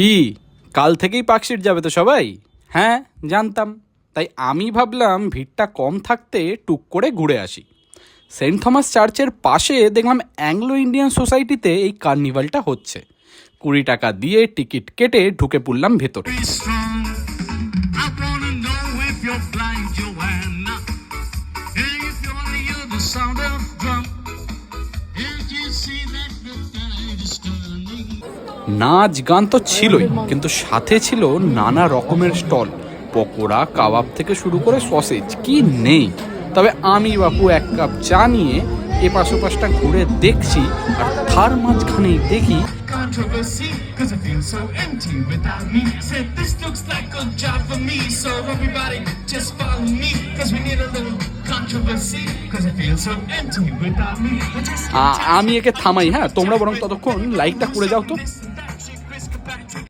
কি কাল থেকেই পার্কশিট যাবে তো সবাই? হ্যাঁ জানতাম। তাই আমি ভাবলাম ভিড়টা কম থাকতে টুক করে ঘুরে আসি। সেন্ট থমাস চার্চের পাশে দেখলাম অ্যাংলো ইন্ডিয়ান সোসাইটিতে এই কার্নিভালটা হচ্ছে। 20 টাকা দিয়ে টিকিট কেটে ঢুকে পড়লাম ভেতরে। Be strong. I wanna know if you're blind, Joanna. And if you wanna hear the sound of drum. If you see that the tide is turning. নাচ গান তো ছিলই, কিন্তু সাথে ছিল নানা রকমের স্টল, পকোড়া কাবাব থেকে শুরু করে সসেজ, কি নেই। তবে আমি বাপু এক কাপ চা নিয়ে এপাশ ওপাশটা ঘুরে দেখছি, আর তার মাঝখানেই দেখি Controversy, cause I feel so empty without me. Said this looks like a job for me. So everybody just follow me. Cause we need a little controversy. Cause I feel so empty without me. আমি একে থামাই। হ্যাঁ, তোমরা বরং ততক্ষণ লাইকটা করে যাও তো।